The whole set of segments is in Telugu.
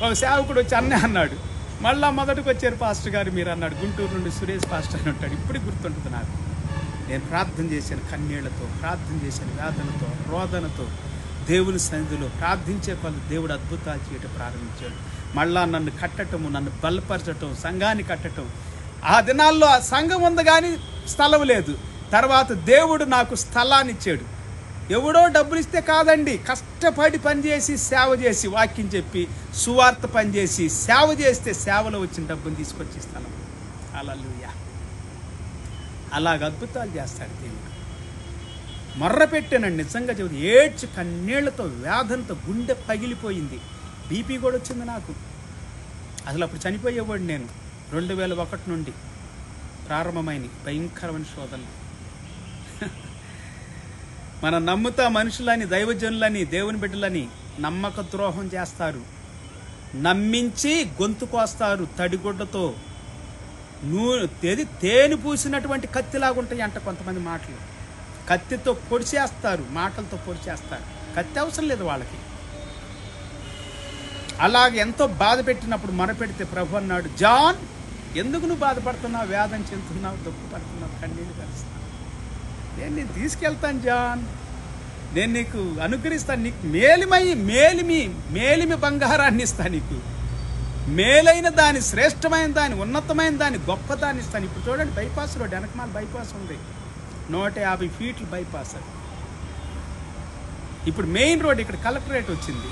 ఒక సేవకుడు వచ్చి అన్నే అన్నాడు. మళ్ళా మొదటికి వచ్చారు పాస్టర్ గారు మీరు అన్నాడు. గుంటూరు నుండి సురేష్ పాస్టర్ అని ఉంటాడు. ఇప్పుడు గుర్తుంటుంది నాకు. నేను ప్రార్థన చేశాను కన్నీళ్లతో, ప్రార్థన చేశాను వేదనతో, రోదనతో, దేవుని సన్నిధిలో ప్రార్థించే పనులు దేవుడు అద్భుతాలు చేయటం ప్రారంభించాడు. మళ్ళా నన్ను కట్టటము, నన్ను బలపరచటం, సంఘాన్ని కట్టటం. ఆ దినాల్లో ఆ సంఘం ఉంది కానీ స్థలం లేదు. తర్వాత దేవుడు నాకు స్థలాన్ని ఇచ్చాడు. ఎవడో డబ్బులు ఇస్తే కాదండి, కష్టపడి పనిచేసి సేవ చేసి వాక్యం చెప్పి సువార్త పనిచేసి సేవ చేస్తే సేవలో వచ్చిన డబ్బుని తీసుకొచ్చి స్థలం. హల్లెలూయా. అలాగ అద్భుతాలు చేస్తాడు దేవుడు. మొర్ర పెట్టానండి నిజంగా చెబుతూ, ఏడ్చి కన్నీళ్లతో వేదనతో గుండె పగిలిపోయింది. బీపీ కూడా వచ్చింది నాకు. అసలు అప్పుడు చనిపోయేవాడు నేను. 2001 నుండి ప్రారంభమైన భయంకరమైన శోధనలు. మనం నమ్ముతా మనుషులని, దైవజనులని, దేవుని బిడ్డలని నమ్మక ద్రోహం చేస్తారు. నమ్మించి గొంతు కోస్తారు తడిగుడ్డతో. తేనె పూసినటువంటి కత్తిలాగుంటాయి అంట కొంతమంది మాటలు. కత్తితో పొడిచేస్తారు, మాటలతో పొడిచేస్తారు. కత్తి అవసరం లేదు వాళ్ళకి. అలాగే ఎంతో బాధ పెట్టినప్పుడు మొరపెడితే ప్రభు అన్నాడు, జాన్ ఎందుకు నువ్వు బాధపడుతున్నావు, వేదన చెందుతున్నావు, దుఃఖ పడుతున్నావు, కన్నీళ్ళు కలుస్తున్నావు. నేను తీసుకెళ్తాను జాన్, నేను నీకు అనుగ్రహిస్తాను, నీకు మేలిమి బంగారాన్ని ఇస్తాను, నీకు మేలైన దాని, శ్రేష్టమైన దాని, ఉన్నతమైన దాని, గొప్ప దాన్ని ఇస్తాను. ఇప్పుడు చూడండి బైపాస్ రోడ్, వెనకమాల బైపాస్ ఉంది, 150 ఫీట్లు బైపాస్. అది ఇప్పుడు మెయిన్ రోడ్. ఇక్కడ కలెక్టరేట్ వచ్చింది,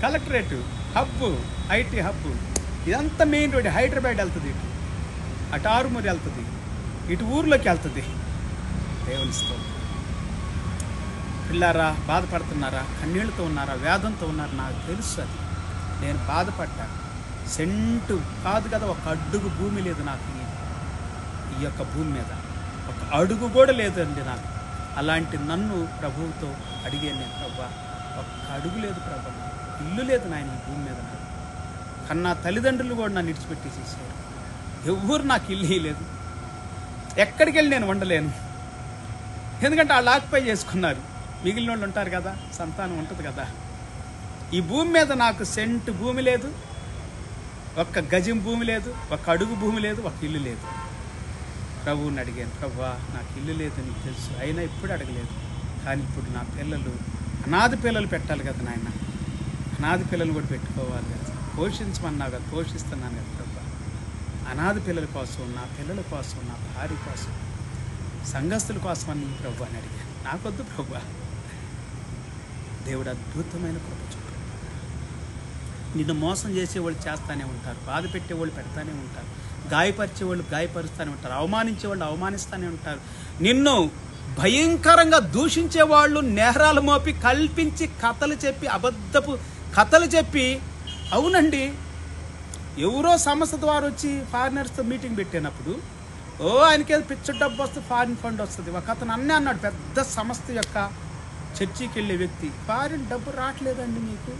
కలెక్టరేట్ హబ్, ఐటీ హబ్. ఇదంతా మెయిన్ రోడ్. హైదరాబాద్ వెళ్తుంది, ఇటు అటు ఆరుమూరి వెళ్తుంది, ఇటు ఊర్లోకి వెళ్తుంది. దేవుని స్తోత్రం. పిల్లారా బాధపడుతున్నారా, కన్నీళ్ళతో ఉన్నారా, వేదంతో ఉన్నారా, నాకు తెలుసు. అది నేను బాధపడ్డా. సెంటు కాదు కదా, ఒక అడుగు భూమి లేదు నాకు ఈ యొక్క భూమి మీద, ఒక అడుగు కూడా లేదండి నాకు. అలాంటి నన్ను ప్రభువుతో అడిగాను నేను, ప్రభా ఒక్క అడుగు లేదు ప్రభా, ఇల్లు లేదు నాయన ఈ భూమి మీద నాకు. కన్నా తల్లిదండ్రులు కూడా నన్ను విడిచిపెట్టేసేసారు. ఎవ్వరు నాకు ఇల్లు లేదు, ఎక్కడికి వెళ్ళి నేను ఉండలేను. ఎందుకంటే వాళ్ళు ఆక్యుపై చేసుకున్నారు. మిగిలిన వాళ్ళు ఉంటారు కదా, సంతానం ఉంటుంది కదా. ఈ భూమి మీద నాకు సెంటు భూమి లేదు, ఒక్క గజం భూమి లేదు, ఒక అడుగు భూమి లేదు, ఒక ఇల్లు లేదు. ప్రభువుని అడిగాను, ప్రభువా నాకు ఇల్లు లేదు నీకు తెలుసు, అయినా ఇప్పుడు అడగలేదు. కానీ ఇప్పుడు నా పిల్లలు, అనాథ పిల్లలు పెట్టాలి కదా నాయన, అనాథ పిల్లలు కూడా పెట్టుకోవాలి కదా, పోషించమన్నా కదా, పోషిస్తున్నాను కదా ప్రభా. అనాథ పిల్లల కోసం, నా పిల్లల కోసం, నా భార్య కోసం, సంఘస్థుల కోసం అని ప్రభు అని అడిగాను. నాకొద్దు ప్రభా. దేవుడు అద్భుతమైన కృప చూపాడు. నిన్ను మోసం చేసేవాళ్ళు చేస్తూనే ఉంటారు, బాధ పెట్టేవాళ్ళు పెడతానే ఉంటారు, గాయపరిచేవాళ్ళు గాయపరుస్తూనే ఉంటారు, అవమానించేవాళ్ళు అవమానిస్తూనే ఉంటారు. నిన్ను భయంకరంగా దూషించేవాళ్ళు నేరాలు మోపి కల్పించి కథలు చెప్పి, అబద్ధపు కథలు చెప్పి. అవునండి, ఎవరో సంస్థ ద్వారా వచ్చి ఫారినర్స్తో మీటింగ్ పెట్టినప్పుడు, ఆయనకి పిచ్చ డబ్బు వస్తుంది, ఫారిన్ ఫండ్ వస్తుంది. ఒక అతను అన్నీ అన్నాడు, పెద్ద సంస్థ యొక్క చర్చికి వెళ్ళే వ్యక్తి, ఫారిన్ డబ్బు రావట్లేదండి మీకు.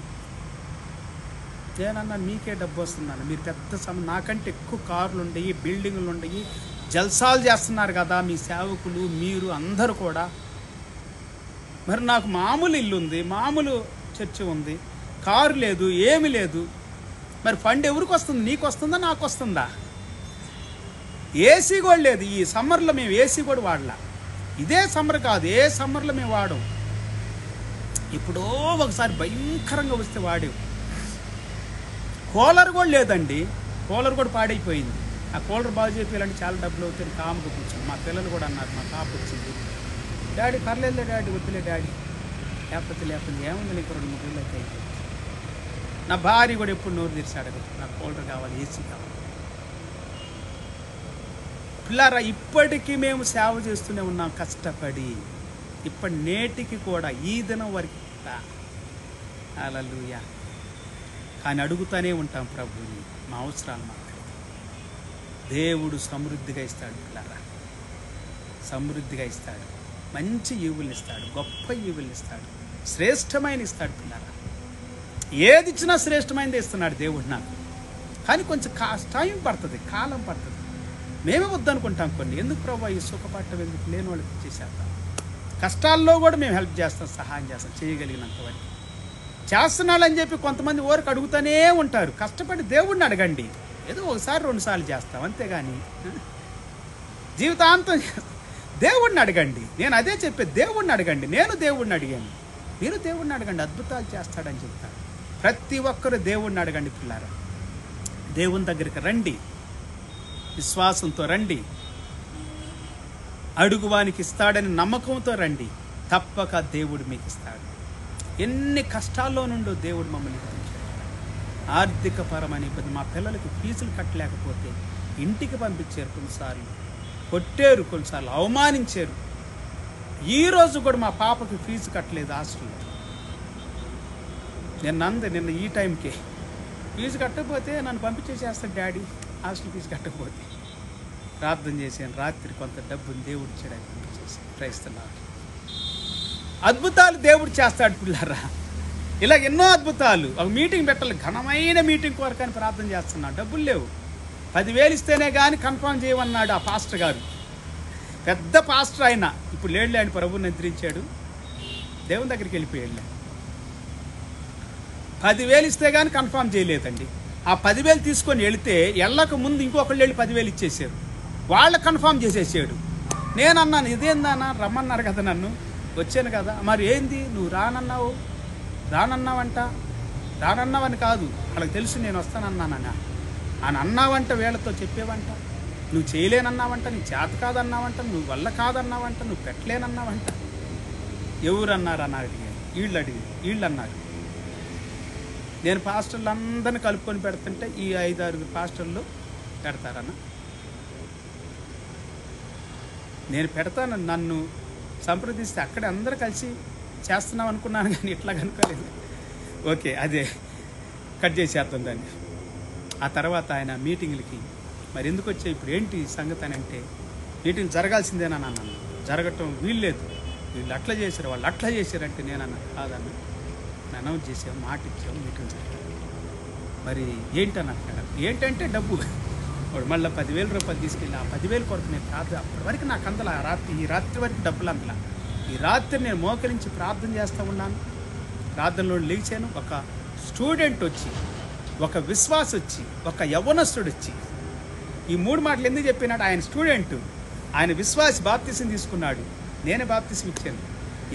నేనన్నా మీకే డబ్బు వస్తుందన్న, మీరు పెద్ద నాకంటే ఎక్కువ కార్లు ఉండయి, బిల్డింగులు ఉండయి, జల్సాలు చేస్తున్నారు కదా మీ సేవకులు, మీరు అందరూ కూడా. మరి నాకు మామూలు ఇల్లు ఉంది, మామూలు చర్చి ఉంది, కారు లేదు, ఏమి లేదు. మరి ఫండ్ ఎవరికి వస్తుంది, నీకు వస్తుందా నాకు వస్తుందా? ఏసీ కూడా లేదు. ఈ సమ్మర్లో మేము ఏసీ కూడా వాడలా. ఇదే సమ్మర్ కాదు, ఏ సమ్మర్లో మేము వాడం. ఇప్పుడో ఒకసారి భయంకరంగా వస్తే వాడేవు. కూలర్ కూడా లేదండి, కూలర్ కూడా పాడైపోయింది. ఆ కూలర్ బాగు చేయాలంటే చాలా డబ్బులు అవుతాయి. కాముకు కూర్చొని మా పిల్లలు కూడా అన్నారు, మా పాప వచ్చింది, డాడీ పర్లేదులే డాడీ, వద్దులే డాడీ, లేకపోతే ఏముంది నీకు 2-3 రోజులు అయితే అయిపోయింది. నా భార్య కూడా ఎప్పుడు నోరు తెరిచి అడగదు, నాకు కూలర్ కావాలి, ఏసీ కావాలి. పిల్లారా ఇప్పటికీ మేము సేవ చేస్తూనే ఉన్నాం కష్టపడి, ఇప్పటి నేటికి కూడా ఈ దినం వరకు. హల్లెలూయా. కానీ అడుగుతూనే ఉంటాం ప్రభుని, మా అవసరాలు మాత్రం. దేవుడు సమృద్ధిగా ఇస్తాడు పిల్లారా, సమృద్ధిగా ఇస్తాడు. మంచి ఈవుల్ని ఇస్తాడు, గొప్ప ఈవుల్ని ఇస్తాడు, శ్రేష్టమైన ఇస్తాడు పిల్లారా. ఏది ఇచ్చినా శ్రేష్టమైనది ఇస్తున్నాడు దేవుడు నాకు. కానీ కొంచెం టైం పడుతుంది, కాలం పడుతుంది. మేమే వద్దనుకుంటాం కొన్ని. ఎందుకు ప్రభా ఈ సుఖపట్టం ఎందుకు, లేని వాళ్ళకి ఇచ్చేసేద్దాం. కష్టాల్లో కూడా మేము హెల్ప్ చేస్తాం, సహాయం చేస్తాం చేయగలిగినంత వరకు. చేస్తున్నాడని చెప్పి కొంతమంది ఊరికి అడుగుతూనే ఉంటారు. కష్టపడి దేవుడిని అడగండి. ఏదో ఒకసారి 2 సార్లు చేస్తాం అంతేగాని జీవితాంతం దేవుడిని అడగండి. నేను అదే చెప్పే, దేవుడిని అడగండి. నేను దేవుడిని అడిగాను, మీరు దేవుడిని అడగండి, అద్భుతాలు చేస్తాడని చెప్తాడు. ప్రతి ఒక్కరు దేవుడిని అడగండి పిల్లారా. దేవుని దగ్గరికి రండి, విశ్వాసంతో రండి, అడుగువానికి ఇస్తాడని నమ్మకంతో రండి. తప్పక దేవుడు మీకు ఇస్తాడు. ఎన్ని కష్టాల్లో నుండో దేవుడు మమ్మల్ని విడిపించాడు. ఆర్థిక పరమైన ఇబ్బంది, మా పిల్లలకి ఫీజులు కట్టలేకపోతే ఇంటికి పంపించారు, కొన్నిసార్లు కొట్టారు, కొన్నిసార్లు అవమానించారు. ఈరోజు కూడా మా పాపకి ఫీజు కట్టలేదు హాస్టల్లో. నిన్న ఈ టైంకే ఫీజు కట్టకపోతే నన్ను పంపించేసేస్తాడు డాడీ, హాస్టల్ ఫీజు కట్టకపోతే. ప్రార్థన చేశాను, రాత్రి కొంత డబ్బుని దేవుడు ఇచ్చాడని పంపించేసాను. క్రైస్తవులు అద్భుతాలు దేవుడు చేస్తాడు పిల్లరా. ఇలా ఎన్నో అద్భుతాలు. ఒక మీటింగ్ పెట్టాలి, ఘనమైన మీటింగ్ కొరకని ప్రార్థన చేస్తున్నాడు, డబ్బులు లేవు. 10,000 ఇస్తేనే కానీ కన్ఫర్మ్ చేయమన్నాడు ఆ పాస్టర్ గారు. పెద్ద పాస్టర్ ఆయన, ఇప్పుడు లేడులే, ఆయన ప్రభువుని నిద్రించాడు, దేవుని దగ్గరికి వెళ్ళిపోయాడు. 10,000 ఇస్తే కానీ కన్ఫర్మ్ చేయలేదండి. ఆ 10,000 తీసుకొని వెళితే వెళ్ళక ముందు ఇంకొకళ్ళు వెళ్ళి 10,000 ఇచ్చేసారు, వాళ్ళ కన్ఫర్మ్ చేసేసాడు. నేను అన్నాను, ఇదేందన్నా, రమ్మన్నారు కదా నన్ను, వచ్చాను కదా, మరి ఏంది నువ్వు రానన్నావంట. రానన్నావని కాదు, వాళ్ళకి తెలుసు నేను వస్తానన్నానన్నా. అని అన్నావంట, వీళ్ళతో చెప్పేవంట, నువ్వు చేయలేనన్నావంట, నీ చేత కాదన్నావంట, నువ్వు వల్ల కాదన్నావంట, నువ్వు పెట్టలేనన్నావంట. ఎవరు అన్నారు అని అడిగాను. వీళ్ళు అన్నారు. నేను పాస్టర్లు అందరిని కలుపుకొని పెడుతుంటే ఈ 5-6 పాస్టర్లు పెడతారన్న. నేను పెడతాను, నన్ను సంప్రదిస్తే అక్కడ అందరూ కలిసి చేస్తున్నాం అనుకున్నాను, కానీ ఇట్లా కనుకోలేదు. ఓకే, అదే కట్ చేసేద్దాం దాన్ని. ఆ తర్వాత ఆయన మీటింగ్లకి మరి ఎందుకు వచ్చాయి, ఇప్పుడు ఏంటి సంగతి అని అంటే, మీటింగ్ జరగాల్సిందేనా అన్నాను. జరగటం వీల్లేదు, వీళ్ళు అట్లా చేశారు, వాళ్ళు అట్లా చేశారంటే నేను అన్నాను, కాదన్న, అనౌన్స్ చేసాం, మాట ఇచ్చాం, మీటింగ్ జరిగాం. మరి ఏంటని అంటాడు. ఏంటంటే డబ్బు. వాడు మళ్ళీ 10,000 రూపాయలు తీసుకెళ్ళి ఆ 10,000 కొరకు నేను కాదు, అప్పటి వరకు నాకు అందల ఈ రాత్రి వరకు డబ్బులు అందల. ఈ రాత్రి నేను మోకరించి ప్రార్థన చేస్తూ ఉన్నాను, ప్రార్థనలో లేచాను. ఒక స్టూడెంట్ వచ్చి, ఒక విశ్వాస వచ్చి, ఒక యవ్వనస్తుడు వచ్చి, ఈ 3 మాటలు ఎందుకు చెప్పినాడు. ఆయన స్టూడెంట్, ఆయన విశ్వాసి బాప్తిసం తీసుకున్నాడు, నేనే బాప్తిసం ఇచ్చాను.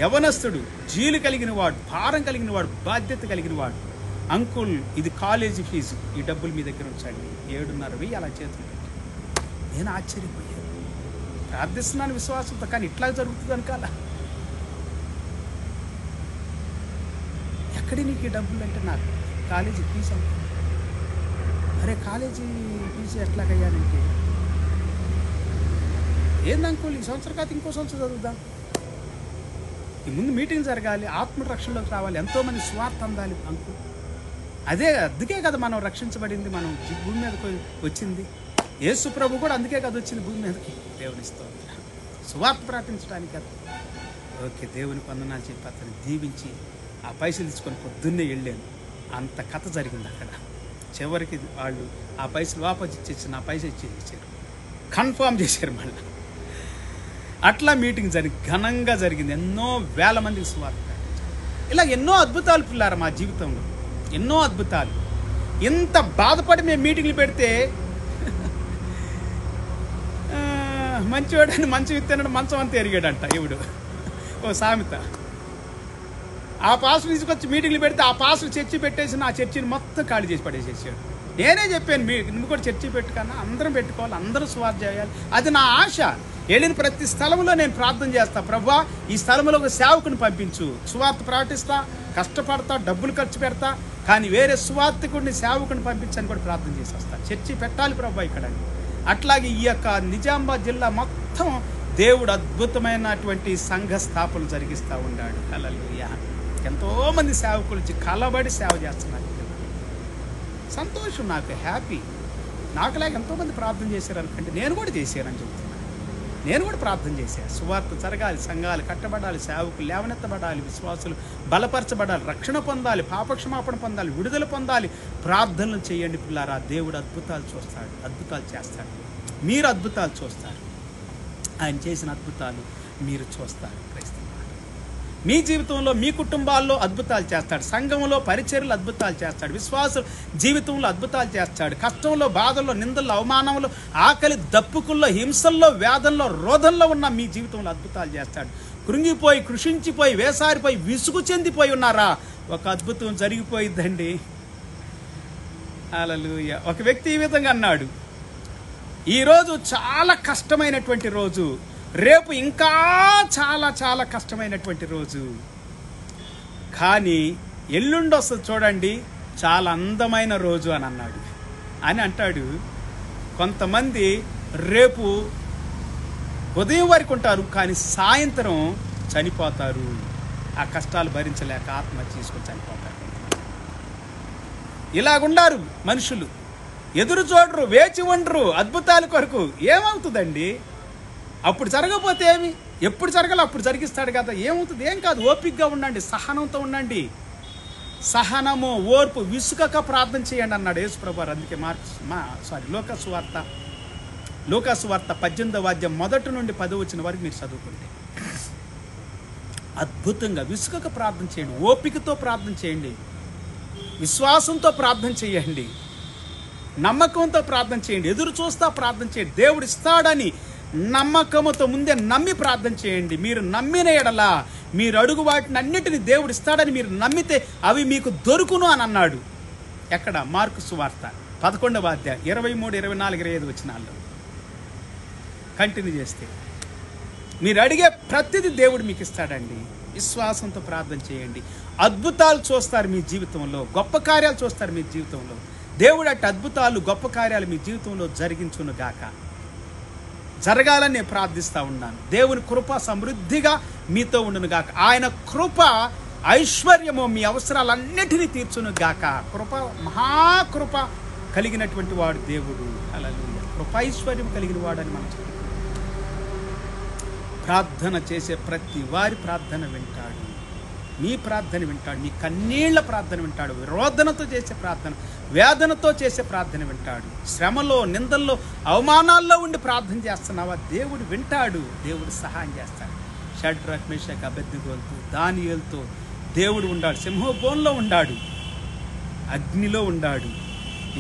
యవనస్తుడు, జీలు కలిగిన వాడు, భారం కలిగిన వాడు, బాధ్యత కలిగిన వాడు, అంకుల్ ఇది కాలేజీ ఫీజు, ఈ డబ్బులు మీ దగ్గర ఉంచండి, 7,500 అలా చేతులు పెట్టి. నేను ఆశ్చర్యపోయాను, ప్రార్థిస్తున్నాను విశ్వాసంతో, కానీ ఇట్లా జరుగుతుంది అనుకాల. ఎక్కడి నీకు ఈ డబ్బులు అంటే, నాకు కాలేజీ ఫీజు అంట. అరే కాలేజీ ఫీజు ఎట్లాగయ్యానంటే, ఏంది అంకుల్ ఈ సంవత్సరం కాదు ఇంకో సంవత్సరం చదువుదాం, ఈ ముందు మీటింగ్ జరగాలి, ఆత్మరక్షణలోకి రావాలి, ఎంతోమంది స్వార్థ అందాలి అంకుల్. అందుకే కదా మనం రక్షించబడింది, మనం భూమి మీదకి వచ్చింది. యేసు ప్రభు కూడా అందుకే కదా వచ్చింది భూమి మీదకి, దేవుని స్తోత్రం, సువార్త ప్రకటించడానికి కదా. ఓకే, దేవుని వందనాలు చెప్పి అతను దీవించి ఆ పైసలు తీసుకొని పొద్దున్నే వెళ్ళాను. అంత కథ జరిగింది అక్కడ. చివరికి వాళ్ళు ఆ పైసలు వాపసు ఇచ్చేసి నా పైసలు ఇచ్చేసారు, కన్ఫర్మ్ చేశారు మళ్ళీ. అట్లా మీటింగ్ ఘనంగా జరిగింది, ఎన్నో వేల మందికి సువార్త ప్రకటించారు. ఇలా ఎన్నో అద్భుతాలు పిల్లారు మా జీవితంలో, ఎన్నో అద్భుతాలు. ఇంత బాధపడి మేము మీటింగ్లు పెడితే మంచివాడని మంచం ఇస్తానని మంచం అంతా ఎరిగాడంట ఇవిడు, ఓ సామెత. ఆ పాస్టర్ తీసుకొచ్చి మీటింగ్లు పెడితే ఆ పాస్టర్ చర్చి పెట్టేసి నా చర్చిని మొత్తం ఖాళీ చేసి పడేసేసాడు. నేనే చెప్పాను, నువ్వు కూడా చర్చి పెట్టుకన్నా, అందరం పెట్టుకోవాలి, అందరూ సువార్త చేయాలి, అది నా ఆశ. వెళ్ళిన ప్రతి స్థలంలో నేను ప్రార్థన చేస్తా, ప్రభువా ఈ స్థలంలో ఒక సేవకుని పంపించు, సువార్త ప్రకటిస్తా, కష్టపడతా, డబ్బులు ఖర్చు పెడతా, కానీ వేరే సువార్తికుడిని సేవకుని పంపించని కూడా ప్రార్థన చేసి వస్తా. చర్చి పెట్టాలి ప్రభువా ఇక్కడ. అట్లాగే ఈ యొక్క నిజామాబాద్ జిల్లా మొత్తం దేవుడు అద్భుతమైనటువంటి సంఘ స్థాపనలు జరిగిస్తూ ఉన్నాడు. హల్లెలూయా. ఎంతోమంది సేవకులు వచ్చి కలబడి సేవ చేస్తున్నారు. సంతోషం, నాకు హ్యాపీ. నాకులాగా ఎంతోమంది ప్రార్థన చేశారు అనుకంటే నేను కూడా చేశానని చెప్తున్నాను. నేను కూడా ప్రార్థన చేశాను, సువార్త జరగాలి, సంఘాలు కట్టబడాలి, సేవకులు లేవనెత్తబడాలి, విశ్వాసులు బలపరచబడాలి, రక్షణ పొందాలి, పాపక్షమాపణ పొందాలి, విడుదల పొందాలి. ప్రార్థనలు చేయండి పిల్లారా, దేవుడు అద్భుతాలు చూస్తాడు, అద్భుతాలు చేస్తాడు. మీరు అద్భుతాలు చూస్తారు, ఆయన చేసిన అద్భుతాలు మీరు చూస్తారు. క్రైస్తవ మీ జీవితంలో, మీ కుటుంబాల్లో అద్భుతాలు చేస్తాడు. సంఘంలో పరిచర్యలు అద్భుతాలు చేస్తాడు. విశ్వాస జీవితంలో అద్భుతాలు చేస్తాడు. కష్టంలో, బాధల్లో, నిందల్లో, అవమానంలో, ఆకలి దప్పుకుల్లో, హింసల్లో, వేదనలో, రోధంలో ఉన్న మీ జీవితంలో అద్భుతాలు చేస్తాడు. కృంగిపోయి, కృషించిపోయి, వేసారిపోయి, విసుగు చెందిపోయి ఉన్నారా? ఒక అద్భుతం జరిగిపోయిద్దండి. హల్లెలూయా. ఒక వ్యక్తి ఈ విధంగా అన్నాడు, ఈరోజు చాలా కష్టమైనటువంటి రోజు, రేపు ఇంకా చాలా చాలా కష్టమైనటువంటి రోజు, కానీ ఎల్లుండి వస్తుంది చూడండి, చాలా అందమైన రోజు అని అన్నాడు. అని అంటాడు. కొంతమంది రేపు ఉదయం వరకు ఉంటారు, కానీ సాయంత్రం చనిపోతారు. ఆ కష్టాలు భరించలేక ఆత్మహత్య చేసుకొని చనిపోతారు. ఇలాగుండారు మనుషులు. ఎదురు చూడరు, వేచి ఉండరు అద్భుతాల కొరకు. ఏమవుతుందండి? అప్పుడు జరగకపోతే ఏమి? ఎప్పుడు జరగాలి అప్పుడు జరిగిస్తాడు కదా. ఏమవుతుంది? ఏం కాదు. ఓపికగా ఉండండి, సహనంతో ఉండండి. సహనము, ఓర్పు, విసుకక ప్రార్థన చేయండి అన్నాడు యేసుప్రభువారు. అందుకే లూకాసు వార్త 18వ అధ్యాయం 1 నుండి 10 వరకు మీరు చదువుకుంటే అద్భుతంగా విసుకక ప్రార్థన చేయండి, ఓపికతో ప్రార్థన చేయండి, విశ్వాసంతో ప్రార్థన చేయండి, నమ్మకంతో ప్రార్థన చేయండి, ఎదురు చూస్తా ప్రార్థన చేయండి. దేవుడు ఇస్తాడని నమ్మకంతో ముందే నమ్మి ప్రార్థన చేయండి. మీరు నమ్మిన ఎడల మీరు అడుగు వాటిని అన్నిటిని దేవుడు ఇస్తాడని మీరు నమ్మితే అవి మీకు దొరుకును అని అన్నాడు. ఎక్కడ? మార్కు సువార్త 11వ అధ్యాయం 23, 24, 25 వచనాల్లో కంటిన్యూ చేస్తే మీరు అడిగే ప్రతిదీ దేవుడు మీకు ఇస్తాడండి. విశ్వాసంతో ప్రార్థన చేయండి. అద్భుతాలు చూస్తారు మీ జీవితంలో, గొప్ప కార్యాలు చూస్తారు మీ జీవితంలో. దేవుడు అట్టి అద్భుతాలు, గొప్ప కార్యాలు మీ జీవితంలో జరిగించును గాక. జరగాలని నేను ప్రార్థిస్తూ ఉన్నాను. దేవుని కృప సమృద్ధిగా మీతో ఉండును గాక. ఆయన కృప ఐశ్వర్యము మీ అవసరాలన్నిటినీ తీర్చును గాక. కృప, మహాకృప కలిగినటువంటి వాడు దేవుడు. హల్లెలూయా. కృపైశ్వర్యం కలిగిన వాడని మనం చెప్తాం. ప్రార్థన చేసే ప్రతి వారి ప్రార్థన వింటాడు. మీ ప్రార్థన వింటాడు. మీ కన్నీళ్ల ప్రార్థన వింటాడు. రోదనతో చేసే ప్రార్థన, వేదనతో చేసే ప్రార్థన వింటాడు. శ్రమలో, నిందల్లో, అవమానాల్లో ఉండి ప్రార్థన చేస్తున్నావా? దేవుడు వింటాడు. దేవుడు సహాయం చేస్తాడు. షడ్రక్, మేషక్, అబేద్నెగోలతో, దానియేలుతో దేవుడు ఉండాడు. సింహబోన్లో ఉండాడు, అగ్నిలో ఉండాడు,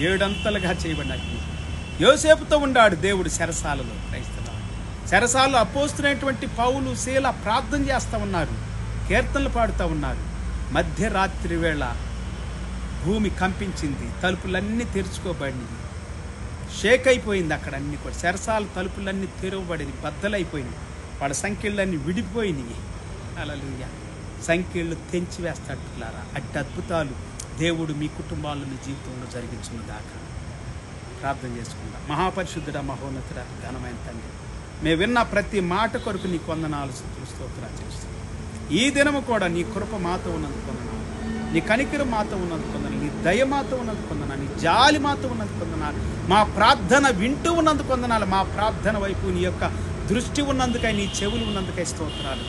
7 అంతలుగా చేయబడిన అగ్ని. యోసేపుతో ఉండాడు దేవుడు చెరసాలలో. క్రైస్తవ చెరసాలలో అపోస్తులైనటువంటి పౌలు, శీల ప్రార్థన చేస్తూ ఉన్నారు, కీర్తనలు పాడుతూ ఉన్నారు. మధ్యరాత్రి వేళ భూమి కంపించింది, తలుపులన్నీ తెరుచుకోబడినవి, షేక్ అయిపోయింది. అక్కడ అన్ని కూడా చెరసాల తలుపులన్నీ తెరవబడింది, బద్దలైపోయినాయి. వాళ్ళ సంఖ్యలన్నీ విడిపోయినాయి. హల్లెలూయా. సంఖ్యలు తెంచి వేస్తాడు పిల్లారా. అట్టి అద్భుతాలు దేవుడు మీ కుటుంబాల్లో, మీ జీవితంలో జరిగించును గాక. ప్రార్థన చేసుకుందాం. మహాపరిశుద్ధుడా, మహోన్నతుడా, ఘనమైన తండ్రి, మేము విన్న ప్రతి మాట కొరకు నీకు వందనాలు, స్తుతులు, స్తోత్రాలు చేస్తాం. ఈ దినము కూడా నీ కృప మాతో ఉన్నందుకు వందనాలు, నీ కనికరం మాతో ఉన్నందుకు వందనాలు, నీ దయ మాతో ఉన్నందుకు వందనాలు, నీ జాలి మాతో ఉన్నందుకు వందనాలు, మా ప్రార్థన వింటూ ఉన్నందుకు వందనాలు, మా ప్రార్థన వైపు నీ యొక్క దృష్టి ఉన్నందుకై, నీ చెవులు ఉన్నందుకై స్తోత్రాలు.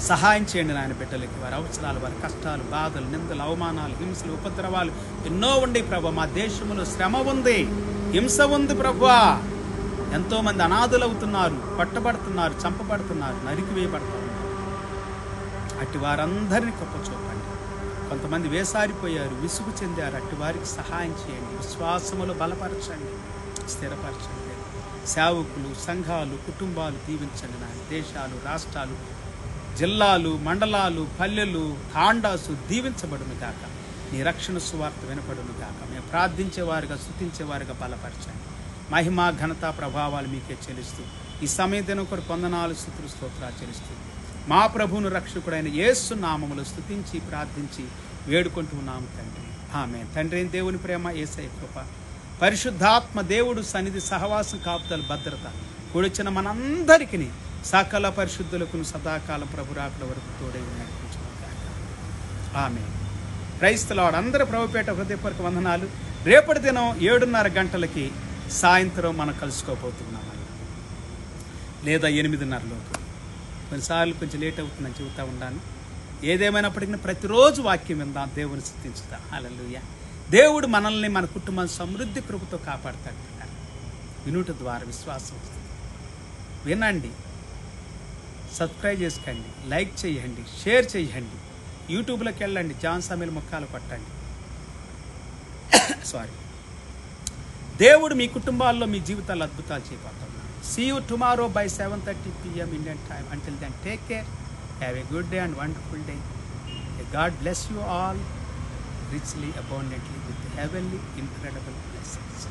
సహాయం చేయండి నాయన బిడ్డలకి. వారి అవసరాలు, వారి కష్టాలు, బాధలు, నిందలు, అవమానాలు, హింసలు, ఉపద్రవాలు ఎన్నో ఉండే ప్రభా. మా దేశంలో శ్రమ ఉంది, హింస ఉంది ప్రభా. ఎంతోమంది అనాథులు అవుతున్నారు, పట్టబడుతున్నారు, చంపబడుతున్నారు, నరికివేయబడుతున్నారు. అట్టి వారందరినీ గొప్ప చూపండి. కొంతమంది వేసారిపోయారు, విసుగు చెందారు. అట్టి వారికి సహాయం చేయండి. విశ్వాసములో బలపరచండి, స్థిరపరచండి. సేవకులు, సంఘాలు, కుటుంబాలు దీవించండి నాయన. దేశాలు, రాష్ట్రాలు, జిల్లాలు, మండలాలు, పల్లెలు, తాండాసు దీవించబడును గాక. నీ రక్షణ సువార్త వినపడును గాక. మేము ప్రార్థించేవారుగా, స్తుతించేవారుగా బలపరచండి. మహిమ, ఘనత, ప్రభావాలు మీకే చెల్లిస్తూ ఈ సమయదినం కొరకు వందనాలు, స్తుతులు, స్తోత్రాలు చెల్లిస్తూ మా ప్రభువును రక్షకుడైన యేసు నామములో స్తుతించి ప్రార్థించి వేడుకుంటూ ఉన్నాము తండ్రి. ఆమేన్. తండ్రి అయిన దేవుని ప్రేమ, యేసయ్య కృప, పరిశుద్ధాత్మ దేవుడు సన్నిధి, సహవాసం, కాపుదల, భద్రత కూడొచ్చిన మనందరికీ సకల పరిశుద్ధులకు సదాకాలం ప్రభు రాకడ వరకు తోడై నడిపించుగాక. ఆమేన్. క్రైస్తవులు అందరూ ప్రభుపేట హృదయపూర్వక వందనాలు. రేపటి దినం 7:30 గంటలకి సాయంత్రం మనం కలుసుకోబోతున్నాం, లేదా 8:30లోపు. కొన్నిసార్లు కొంచెం లేట్ అవుతుందని చెబుతూ ఉన్నాను. ఏదేమైనప్పటికీ ప్రతిరోజు వాక్యం విందాం, దేవుని స్తుతించుదాం. హల్లెలూయా. దేవుడు మనల్ని, మన కుటుంబాన్ని సమృద్ధి కృపతో కాపాడుతాడు. వినుట ద్వారా విశ్వాసం వస్తుంది. వినండి, సబ్స్క్రైబ్ చేసుకోండి, లైక్ చేయండి, షేర్ చేయండి. యూట్యూబ్లోకి వెళ్ళండి, జాన్ సమీల్ ముఖాలు కొట్టండి. సారీ. దేవుడు మీ కుటుంబాల్లో మీ జీవితాల్లో అద్భుతాలు చేయబోతున్నాడు. See you tomorrow by 7:30 p.m. Indian time. Until then, take care. Have a good day and wonderful day. May God bless you all richly, abundantly with heavenly, incredible blessings.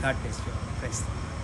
God bless you all. Praise the Lord.